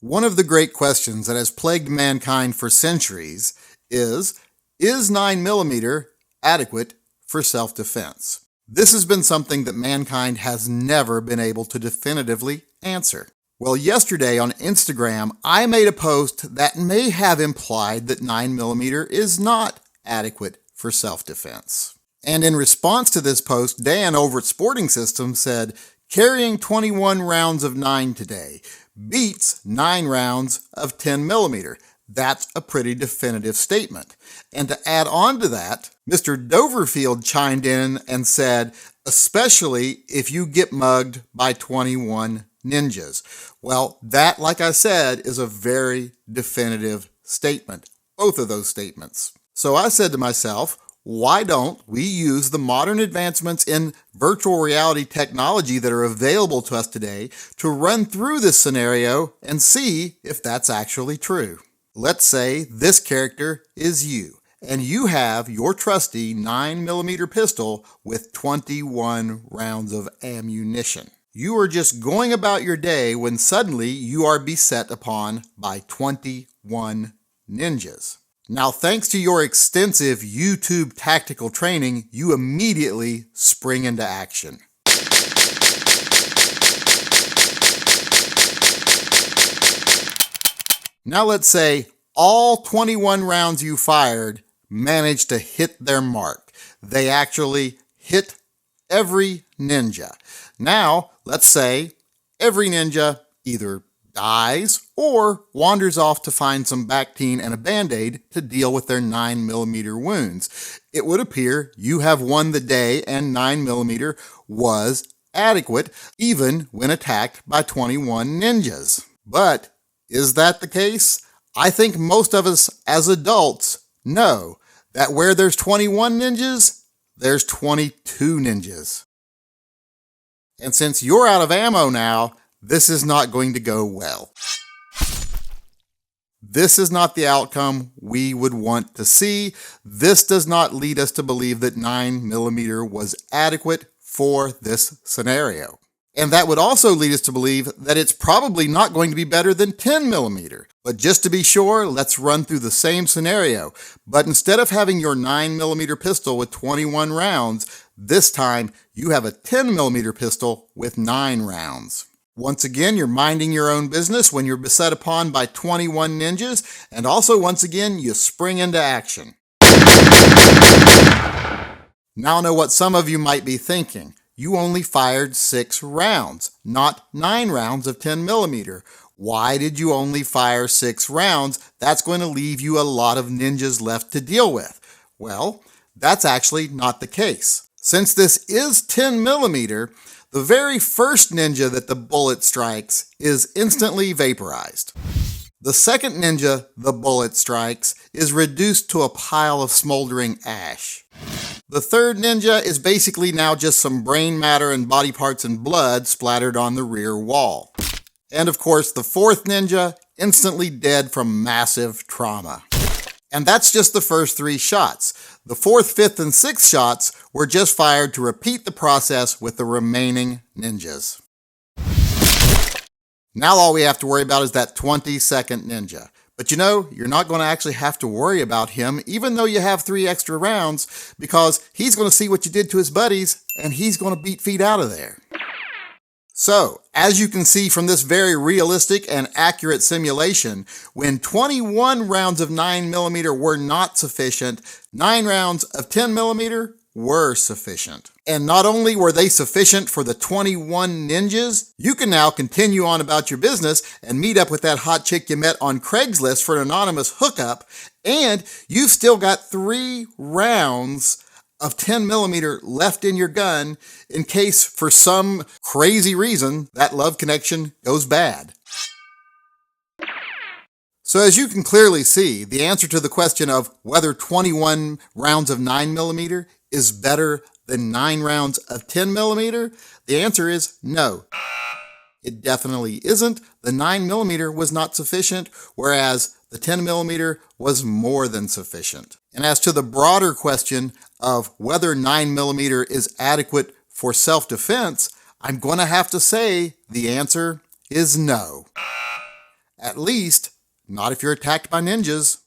One of the great questions that has plagued mankind for centuries is 9mm adequate for self-defense? This has been something that mankind has never been able to definitively answer. Well, yesterday on Instagram, I made a post that may have implied that 9mm is not adequate for self-defense. And in response to this post, Dan over at Sporting Systems said, carrying 21 rounds of 9 today beats 9 rounds of 10mm. That's a pretty definitive statement. And to add on to that, Mr. Doverfield chimed in and said, especially if you get mugged by 21 ninjas. Well, that, like I said, is a very definitive statement. Both of those statements. So I said to myself, why don't we use the modern advancements in virtual reality technology that are available to us today to run through this scenario and see if that's actually true? Let's say this character is you, and you have your trusty 9mm pistol with 21 rounds of ammunition. You are just going about your day when suddenly you are beset upon by 21 ninjas. Now, thanks to your extensive YouTube tactical training, you immediately spring into action. Now let's say all 21 rounds you fired managed to hit their mark. They actually hit every ninja. Now, let's say every ninja either dies or wanders off to find some Bactine and a Band-Aid to deal with their 9mm wounds. It would appear you have won the day and 9mm was adequate even when attacked by 21 ninjas. But is that the case? I think most of us as adults know that where there's 21 ninjas, there's 22 ninjas. And since you're out of ammo now, this is not going to go well. This is not the outcome we would want to see. This does not lead us to believe that 9mm was adequate for this scenario. And that would also lead us to believe that it's probably not going to be better than 10mm. But just to be sure, let's run through the same scenario. But instead of having your 9mm pistol with 21 rounds, this time you have a 10mm pistol with 9 rounds. Once again, you're minding your own business when you're beset upon by 21 ninjas, and also once again, you spring into action. Now I know what some of you might be thinking. You only fired 6 rounds, not 9 rounds of 10mm. Why did you only fire 6 rounds? That's going to leave you a lot of ninjas left to deal with. Well, that's actually not the case. Since this is 10mm, the very first ninja that the bullet strikes is instantly vaporized. The second ninja the bullet strikes is reduced to a pile of smoldering ash. The third ninja is basically now just some brain matter and body parts and blood splattered on the rear wall. And of course, the fourth ninja, instantly dead from massive trauma. And that's just the first 3 shots. The 4th, 5th, and 6th shots were just fired to repeat the process with the remaining ninjas. Now all we have to worry about is that 22nd ninja. But you know, you're not going to actually have to worry about him, even though you have 3 extra rounds, because he's going to see what you did to his buddies, and he's going to beat feet out of there. So, as you can see from this very realistic and accurate simulation, when 21 rounds of 9mm were not sufficient, 9 rounds of 10mm were sufficient. And not only were they sufficient for the 21 ninjas, you can now continue on about your business and meet up with that hot chick you met on Craigslist for an anonymous hookup, and you've still got 3 rounds of 10mm left in your gun in case for some crazy reason that love connection goes bad. So as you can clearly see, the answer to the question of whether 21 rounds of 9mm is better than 9 rounds of 10mm, the answer is no. It definitely isn't. The 9mm was not sufficient, whereas the 10mm was more than sufficient. And as to the broader question of whether 9mm is adequate for self-defense, I'm going to have to say the answer is no. At least, not if you're attacked by ninjas.